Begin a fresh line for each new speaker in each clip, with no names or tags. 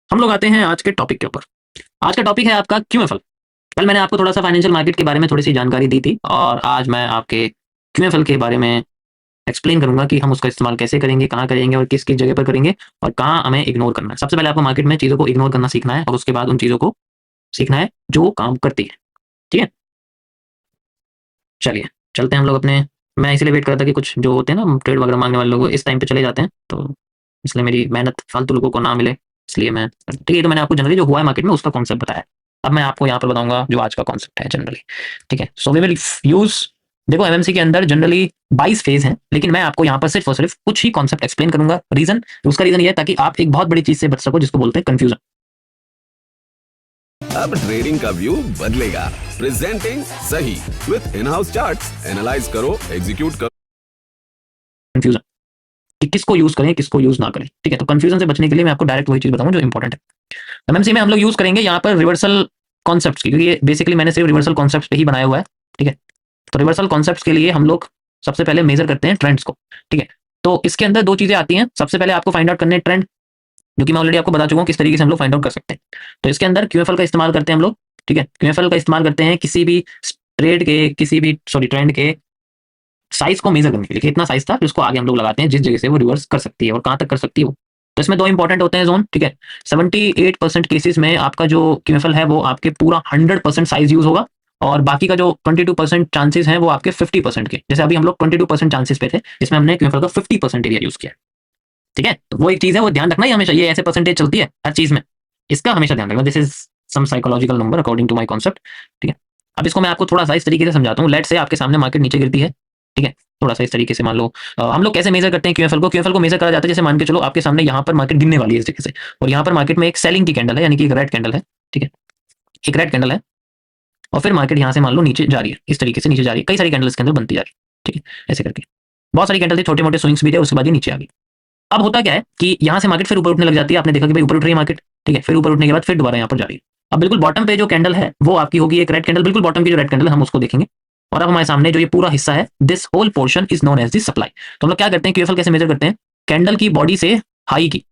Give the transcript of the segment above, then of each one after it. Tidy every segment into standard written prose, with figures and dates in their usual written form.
हम लोग आते हैं आज के टॉपिक के ऊपर। आज का टॉपिक है आपका क्यूएफएल। कल मैंने आपको थोड़ा सा फाइनेंशियल मार्केट के बारे में थोड़ी सी जानकारी दी थी और आज मैं आपके क्यूएफएल के बारे में एक्सप्लेन करूंगा कि हम उसका इस्तेमाल कैसे करेंगे, कहाँ करेंगे और किस किस जगह पर करेंगे और कहाँ हमें इग्नोर करना है। सबसे पहले आपको मार्केट में चीज़ों को इग्नोर करना सीखना है और उसके बाद उन चीज़ों को सीखना है जो काम करती है। ठीक है, चलिए चलते हैं हम लोग अपने। मैं इसीलिए वेट कर रहा था कि कुछ जो होते हैं ना ट्रेड वगैरह मांगने वाले लोग इस टाइम पे चले जाते हैं, तो इसलिए मेरी मेहनत फालतू लोगों को ना मिले, इसलिए मैं ठीक है। तो मैंने आपको जनरली जो हुआ है मार्केट में उसका कॉन्सेप्ट बताया। अब मैं आपको यहाँ पर बताऊंगा जो आज का कॉन्सेप्ट है जनरली। ठीक है, सो वी विल यूज, देखो एमएमसी के अंदर जनरली 22 फेज हैं, लेकिन मैं आपको यहाँ पर सिर्फ और सिर्फ कुछ ही कॉन्सेप्ट एक्सप्लेन करूंगा। रीजन, उसका रीजन ये है ताकि आप एक बहुत बड़ी चीज से बच सको जिसको बोलते हैं कंफ्यूजन।
अब ट्रेडिंग का व्यू बदलेगा। प्रेजेंटिंग सही with in house charts. Analyse करो, एग्जीक्यूट करो।
कंफ्यूजन कि किसको यूज करें किसको यूज ना करें। ठीक है, तो कंफ्यूजन से बचने के लिए मैं आपको डायरेक्ट वही चीज बताऊंगा जो इंपॉर्टेंट है। एमएमसी में हम लोग यूज करेंगे यहाँ पर रिवर्सल कॉन्सेप्ट्स की, क्योंकि बेसिकली मैंने सिर्फ रिवर्सल कॉन्सेप्ट्स पे ही बनाया हुआ है। ठीक है, तो रिवर्सल कॉन्सेप्ट्स के लिए हम लोग सबसे पहले मेजर करते हैं ट्रेंड्स को। ठीक है, तो इसके अंदर दो चीजें आती हैं। सबसे पहले आपको फाइंड आउट करने हैं ट्रेंड, जो कि मैं ऑलरेडी आपको बता चुका हूँ किस तरीके से हम लोग फाइंड आउट कर सकते हैं। तो इसके अंदर क्यूएफएल का इस्तेमाल करते हैं हम लोग। ठीक है, क्यूएफएल का इस्तेमाल करते हैं किसी भी ट्रेड के, किसी भी ट्रेंड के साइज को मेजर करने के लिए, कितना साइज था, फिर उसको आगे हम लोग लगाते हैं जिस जगह से वो रिवर्स कर सकती है और कहाँ तक कर सकती है वो। तो इसमें दो इंपॉर्टेंट होते हैं जोन। ठीक है, 78% केसेस में आपका जो क्यूएफएल है वो आपके पूरा 100% साइज यूज होगा और बाकी का जो 22% चांसेस हैं वो आपके 50% के। जैसे अभी हम लोग 22% चांसेस पे थे, जिसमें हमने क्यूएफएल का 50% एरिया यूज किया। ठीक है, तो वो एक चीज है, वो ध्यान रखना ही हमेशा, ये ऐसे परसेंटेज चलती है हर चीज में, इसका हमेशा ध्यान रखना। This is some psychological number according to my concept. ठीक है, अब इसको मैं आपको थोड़ा सा इस तरीके से समझाता हूँ। लेट से आपके सामने मार्केट नीचे गिरती है। ठीक है, थोड़ा सा इस तरीके से मान लो हम लोग कैसे मेजर करते हैं क्यूएफएल को। क्यूएफएल को मेजर करा जाता है, जैसे मान के चलो आपके सामने यहाँ पर मार्केट गिरने वाली है इस तरीके से, और यहाँ पर मार्केट में एक सेलिंग की कैंडल है, यानी कि एक रेड कैंडल है। ठीक है, एक रेड कैंडल है और फिर मार्केट यहाँ से मान लो नीचे जा रही है, इस तरीके से नीचे जा रही है। कई सारी कैंडल इसके अंदर बनती जा रही है। ठीक है, ऐसे करके बहुत सारी कैंडल थी, छोटे मोटे स्विंग्स भी थे, उसके बाद ये नीचे आ गई। अब होता क्या है कि यहाँ से मार्केट फिर ऊपर उठने लग जाती है। आपने देखा कि भाई ऊपर उठ रही है मार्केट। ठीक है, फिर ऊपर उठने के बाद फिर दोबारा यहाँ पर जा रही है। अब बिल्कुल बॉटम पे जो कैंडल है वो आपकी होगी एक रेड कैंडल। बिल्कुल बॉटम की जो रेड कैंडल है हम उसको देखेंगे। और अब हमारे सामने जो ये पूरा हिस्सा है, this whole portion is known as the supply. तो हम लोग क्या करते हैं, क्यूएफएल कैसे मेजर करते हैं, कैंडल की बॉडी से हाई की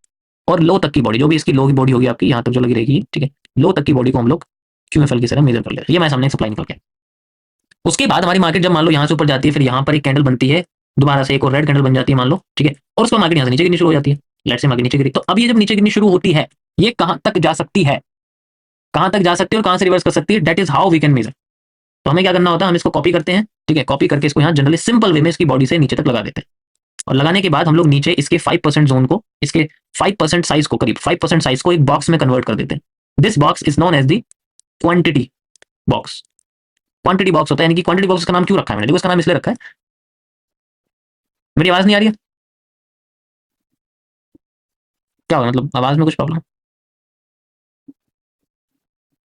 और लो तक की बॉडी, जो भी इसकी लो की बॉडी होगी आपकी यहाँ तक जो लगी रहेगी। ठीक है, लो तक की बॉडी को हम लोग क्यूएफएल की तरह मेजर कर लेते हैं। ये हमारे सामने सप्लाई निकल गया। उसके बाद हमारी मार्केट जब मान लो यहाँ से ऊपर जाती है, फिर यहाँ पर एक कैंडल बनती है, दोबारा से एक और रेड कैंडल बन जाती है मान लो। ठीक है, और उसको मार्केट यहाँ से नीचे गिरनी शुरू हो जाती है। लेट से मार्केट नीचे गिरी, तो अब ये जब नीचे गिरनी शुरू होती है, ये कहाँ तक जा सकती है, कहाँ तक जा सकती है और कहाँ से रिवर्स कर सकती है, that is how we can measure. तो हमें क्या करना होता है, हम इसको कॉपी करते हैं। ठीक है, कॉपी करके इसको यहाँ जनरली सिंपल वे में इसकी बॉडी से नीचे तक लगा देते हैं और लगाने के बाद हम लोग नीचे इसके 5% जोन को, इसके 5% साइज को, करीब 5% साइज को एक बॉक्स में कन्वर्ट कर देते हैं। This box is known as the quantity box. Quantity box होता है, यानी कि क्वांटिटी बॉक्स का नाम क्यों रखा है मैंने, देखो इसका नाम इसलिए रखा है, मेरी आवाज नहीं आ रही है, क्या होगा, मतलब आवाज में कुछ प्रॉब्लम,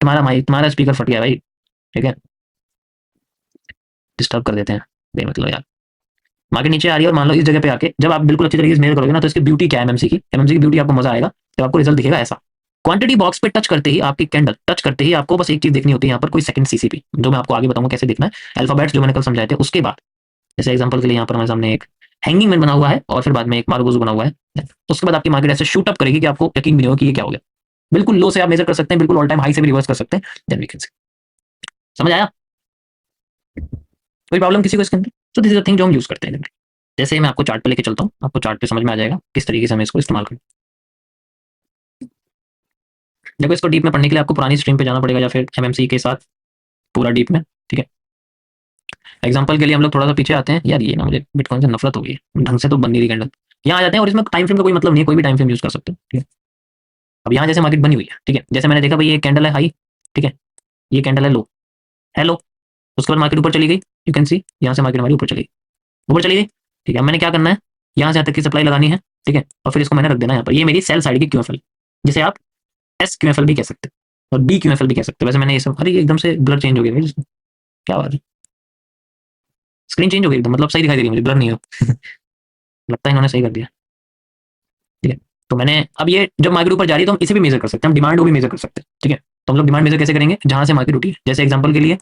तुम्हारा माइक, तुम्हारा स्पीकर फट गया भाई। ठीक है, डिस्टर्ब कर देते हैं, मतलब यार। मार्केट नीचे आ रही है और मान लो इस जगह पे आके जब आप बिल्कुल अच्छी तरीके से मेजर करोगे ना, तो इसकी ब्यूटी क्या है एमएमसी की, एमएमसी की ब्यूटी आपको मजा आएगा जब आपको रिजल्ट दिखेगा ऐसा। क्वांटिटी बॉक्स पे टच करते ही, आपकी कैंडल टच करते ही आपको बस एक चीज देखनी होती है यहाँ पर, कोई सेकंड सीसीपी, जो मैं आपको आगे बताऊंगा कैसे देखना है, अल्फाबेट्स जो मैंने कल समझाए थे। उसके बाद जैसे एग्जांपल के लिए यहाँ पर हमारे सामने एक हैंगिंग मैन बना हुआ है और फिर बाद में एक मार्गोजू बना हुआ है, तो उसके बाद आपकी मार्केट ऐसे शूट अप करेगी कि आपको यकीन भी नहीं होगा कि ये क्या हो गया। बिल्कुल लो से आप मेजर कर सकते हैं, बिल्कुल ऑल टाइम हाई से भी रिवर्स कर सकते हैं, देन वी कैन सी। समझ आया, कोई प्रॉब्लम किसी को इसके अंदर? तो दिस इज द थिंग जो हम यूज करते हैं। जैसे मैं आपको चार्ट पे लेके चलता हूँ, आपको चार्ट पे समझ में आ जाएगा किस तरीके से हमें इसको इस्तेमाल करें। देखो इसको डीप में पढ़ने के लिए आपको पुरानी स्ट्रीम पे जाना पड़ेगा या फिर एमएमसी के साथ पूरा डीप में। ठीक है, एग्जांपल के लिए हम लोग थोड़ा सा पीछे आते हैं। यार ये ना मुझे बिटकॉइन से नफरत हो गई है, ढंग से तो बन नहीं रही कैंडल। यहाँ आ जाते हैं और इसमें टाइम फ्रेम का कोई मतलब नहीं है, कोई भी टाइम फ्रेम यूज कर सकते हो। ठीक है, अब यहाँ जैसे मार्केट बनी हुई है, ठीक है, जैसे मैंने देखा भाई ये कैंडल है हाई, ठीक है, ये कैंडल है लो, है लो, उसके बाद मार्केट ऊपर चली गई, यू कैन सी यहाँ से मार्केट हमारी ऊपर चली गई, ऊपर चली गई। ठीक है, अब मैंने क्या करना है, यहाँ से यहाँ तक की सप्लाई लगानी है। ठीक है, और फिर इसको मैंने रख देना यहाँ पर, ये मेरी सेल साइड की क्यूएफएल, जिसे आप एस क्यूएफएल भी कह सकते हैं और बी क्यूएफएल भी कह सकते हैं। वैसे मैंने ये सब, अरे ये एकदम से ब्लर चेंज हो गया भाई, क्या बात है, स्क्रीन चेंज हो गई एकदम, मतलब सही दिखाई दे रही है मुझे, ब्लर नहीं हो लगता है इन्होंने सही कर दिया। ठीक है, तो मैंने अब ये जब मार्केट ऊपर जा रही है तो हम इसे भी मेजर कर सकते हैं, हम डिमांड को भी मेजर कर सकते हैं। ठीक है, तो हम लोग डिमांड मेजर कैसे करेंगे, जहां से मार्केट उठी है। जैसे एग्जांपल के लिए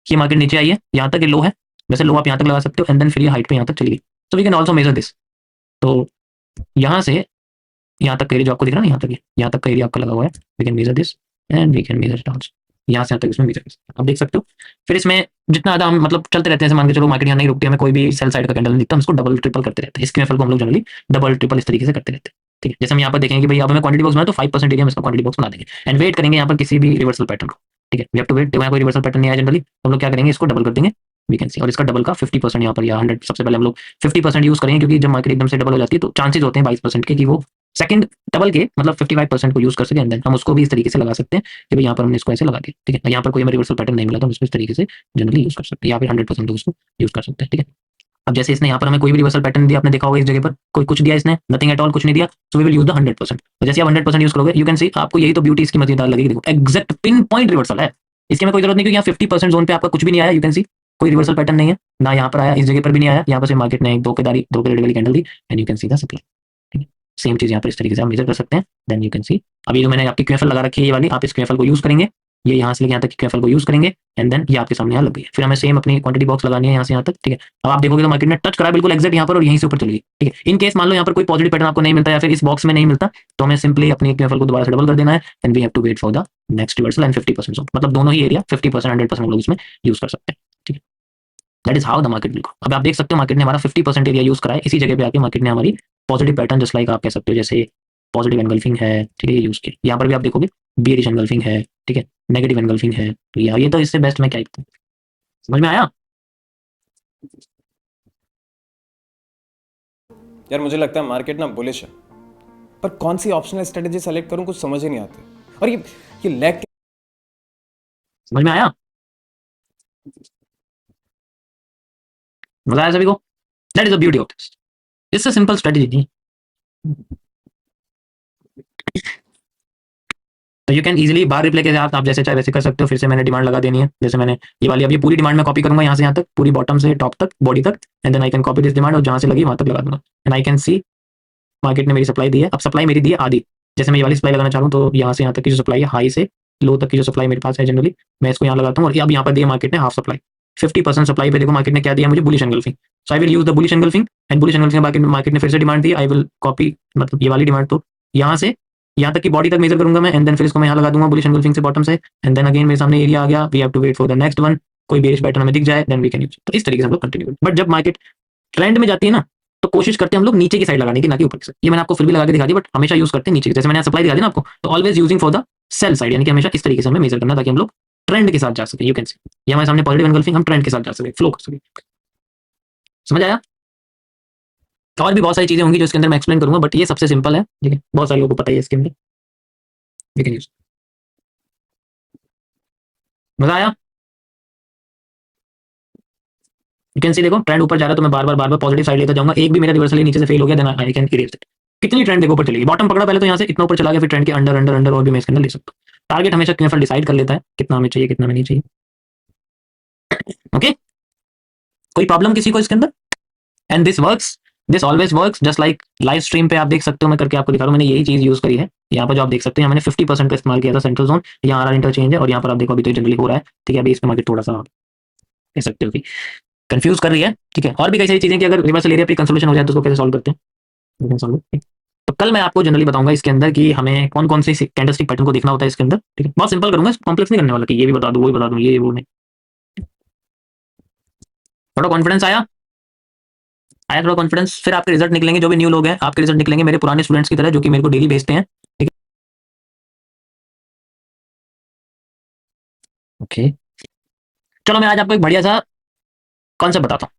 ये मार्केट नीचे आई है, यहाँ तक ये लो है, वैसे लो आप यहाँ तक लगा सकते हो एंड देन फिर ये हाइट पे यहाँ तक चली गई, तो we can also measure this. तो यहाँ से यहाँ तक का एरिया जो आपको दिख रहा है ना, यहाँ तक का एरिया आपका लगा हुआ है। We can measure this and we can measure it also, यहाँ से यहाँ तक इसमें मेजर कर सकते हैं, आप देख सकते हो। फिर इसमें जितना ज़्यादा हम मतलब चलते रहते हैं, मान के चलो मार्केट यहाँ नहीं रुकती, हमें कोई भी सेल साइड का कैंडल नहीं दिखता, हम इसको डबल ट्रिपल करते रहते हैं। इसके एफएल को हम लोग जनरली डबल ट्रिपल इस तरीके से करते रहते हैं, ठीक है। जैसे हम यहाँ पर देखेंगे कि भाई अब हमें क्वांटिटी बॉक्स बना, तो 5% एरिया में इसका क्वांटिटी बॉक्स बना देंगे एंड वेट करेंगे यहाँ पर किसी भी रिवर्सल पैटर्न को, ठीक है। वी हैव टू वेट, यहाँ कोई रिवर्सल पैटर्न नहीं आया जनरली, तो हम लोग क्या करेंगे, इसको डबल कर देंगे, वी कैन सी। और इसका डबल का 50% यहाँ पर या 100, सबसे पहले हम लोग 50% यूज करेंगे, क्योंकि जब मार्केट एकदम से डबल हो जाती है तो चांसेस होते हैं 22% के कि वो सेकंड डबल के मतलब 55% को यूज कर सके, एंड देन हम उसको भी इस तरीके से लगा सकते हैं कि भाई यहाँ पर हमने इसको ऐसे लगा दिया, ठीक है। यहाँ पर कोई हमें रिवर्सल पैटर्न नहीं मिला तो हम इसको इस तरीके से जनरली यूज कर सकते हैं, या फिर 100% उसको यूज कर सकते हैं, ठीक है। अब जैसे इसने यहाँ पर हमें कोई भी रिवर्सल पैटर्न दिया, आपने देखा होगा इस जगह पर कोई कुछ दिया, इसने नथिंग एट ऑल, कुछ नहीं दिया, so we will use the 100%। तो जैसे आप 100% यूज करोगे, यू कैन सी, आपको यही तो ब्यूटी इसकी मजेदार लगेगी, देखो एग्जैक्ट पिन पॉइंट रिवर्सल है, इसके में कोई जरूरत नहीं, क्योंकि यहाँ 50% जोन पे आपका कुछ भी नहीं आया, यू कैन सी कोई रिवर्सल पैटर्न नहीं है ना, यहाँ पर आया, इस जगह पर भी नहीं आया, यहाँ पर सिर्फ मार्केट ने एक दो के रेड वाली candle the and you can see the supply, ठीक है। सेम चीज यहाँ पर इस तरीके से आप मेजर कर सकते हैं, देन यू कैन सी। अभी जो मैंने आपकी क्यूएफएल लगा रखी है ये वाली, आप इस क्यूएफएल को यूज करेंगे, ये यहाँ से लेके यहाँ तक क्यूएफएल को यूज करेंगे एंड देन ये आपके सामने यहाँ लग गई है। फिर हमें सेम अपनी क्वांटिटी बॉक्स लगानी है यहाँ से यहाँ तक, ठीक है। अब आप देखोगे तो मार्केट ने टच करा बिल्कुल एग्जैक्ट यहाँ पर और यहीं से ऊपर चली गई, ठीक है। इन केस मान लो यहाँ पर कोई पॉजिटिव पैटर्न आपको नहीं मिलता या फिर इस बॉक्स में नहीं मिलता, तो हमें सिंपली अपनी क्यूएफएल को दोबारा से डबल कर देना है and we have to wait for the next reversal and 50% zone, मतलब दोनों ही एरिया 50% 100% हम लोग इसमें यूज कर सकते हैं, ठीक है। That is how the market will go. अब आप देख सकते हो मार्केट ने हमारा 50% एरिया यूज करा है, इसी जगह पे आके मार्केट ने हमारी पॉजिटिव पैटर्न जस्ट लाइक आप कह सकते हो, जैसे पॉजिटिव एनगल्फिंग है, ठीक है, ये यूज किया। यहाँ पर भी आप देखोगे बियरिश एनगल्फिंग है, ठीक है, नेगेटिव एनगल्फिंग है, तो यार ये तो इससे बेस्ट मैं क्या ही, समझ में आया?
यार मुझे लगता है मार्केट ना बुलिश है, पर कौन सी ऑप्शनल स्ट्रेटेजी सेलेक्ट करूं कुछ समझ ही नहीं आती। और ये लैग
समझ में आया? मजा आया सभी को? That is the beauty of this, it's a simple strategy नहीं। तो you can easily bar replay के साथ आप जैसे चाहे वैसे कर सकते हो। फिर से मैंने डिमांड लगा देनी है, जैसे मैंने ये वाली, अब ये पूरी डिमांड में कॉपी करूंगा यहाँ से यहाँ तक, पूरी बॉटम से टॉप तक, बॉडी तक, and then I can copy this demand और जहां से लगी वहां तक लगा दूंगा and I can see market ने मेरी सप्लाई दी है। अब सप्लाई मेरी दी है आधी, जैसे मैं ये वाली सप्लाई लगाना चाहूँ तो यहाँ से यहाँ तक की जो सप्लाई है, हाई से लो तक की जो सप्लाई मेरे पास है जनरली, मैं इसको यहाँ लगाता हूँ और अब यहाँ पर दिया मार्केट ने हाफ सप्लाई, 50% सप्लाई पे देखो मार्केट ने क्या दिया मुझे, bullish engulfing. So I will use the bullish engulfing and bullish engulfing market ने फिर से demand the, I will copy मतलब ये वाली डिमांड, तो यहाँ से यहाँ तक की बॉडी तक मेजर करूंगा मैं एंड देन फिर इसको मैं यहाँ लगा दूंगा बुलिश एंगल्फिंग से बॉटम से एंड देन अगेन मेरे सामने एरिया आ गया, we have to wait for the next one, कोई बेरिश पैटर्न हमें दिख जाए देन वी कैन यूज। तो इस तरीके से हम लोग कंटिन्यू, बट जब मार्केट ट्रेंड में जाती है ना, तो कोशिश करते हैं हम लोग नीचे की साइड लगाने की, ना कि ऊपर की साइड। ये मैंने आपको फिर भी लगा के दिखा दी, बट हमेशा यूज करते हैं नीचे की, जैसे मैंने सप्लाई दिखा दी ना आपको, तो always using for the sell side, यानी कि हमेशा इस तरीके से हमें मेजर करना ताकि हम लोग ट्रेंड के साथ जा सके। यू कैन सी ये हमारे सामने पॉजिटिव एंगल्फिंग, हम ट्रेंड के साथ जा सके, फ्लो कर सके। समझ आया? और भी बहुत सारी चीजें होंगी जो इसके अंदर मैं एक्सप्लेन करूंगा, बट ये सबसे सिंपल है, ठीक है, बहुत सारे लोगों को पता ही है इसके अंदर। You can use. मजा आया? यू कैन सी देखो ट्रेंड ऊपर जा रहा है तो मैं बार बार पॉजिटिव साइड लेता जाऊंगा, एक भी मेरा रिवर्सल नीचे से फेल हो गया then I can erase it. कितनी ट्रेंड देखो ऊपर चलेगी, बॉटम पकड़ा पहले तो यहाँ से इतना ऊपर चला गया, फिर ट्रेंड के अंडर अंडर अंडर और भी मैं इसके अंदर ले सकता हूँ। टारगेट हमेशा क्यूएफएल डिसाइड कर लेता है कितना हमें चाहिए कितना हमें नहीं चाहिए। ओके, कोई प्रॉब्लम किसी को इसके अंदर? And this works, this always works just like live stream पे आप देख सकते हो, मैं करके आपको दिखा रहा हूँ, मैंने यही चीज यूज करी है। यहाँ पर जो आप देख सकते हैं मैंने 50% का इस्तेमाल किया था सेंट्रल जोन, यहाँ आर इंटरचेंज है और यहाँ पर आप देखो अभी तो जनरली हो रहा है, ठीक है। अभी इसमें मार्केट थोड़ा सा कह सकते हो कि कंफ्यूज कर रही है, ठीक है। और भी कई सारी चीजें कि अगर रिवर्सल एरिया पे कंसोलेशन हो जाए तो उसको कैसे सॉल्व करते हैं। तो कल मैं आपको जनरली बताऊंगा इसके अंदर कि हमें कौन कौन से कैंडलस्टिक पैटर्न को देखना होता है इसके अंदर, ठीक है। बहुत सिंपल करूंगा, कॉम्प्लेक्स नहीं करने वाला कि ये भी बता दूं वो भी बता दूं, ये वो नहीं। थोड़ा कॉन्फिडेंस आया? आया थोड़ा कॉन्फिडेंस? फिर आपके रिजल्ट निकलेंगे, जो भी न्यू लोग हैं आपके रिजल्ट निकलेंगे मेरे पुराने स्टूडेंट्स की तरह जो कि मेरे को डेली भेजते हैं, ठीक है। ओके, चलो मैं आज आपको एक बढ़िया सा कॉन्सेप्ट बताता हूँ,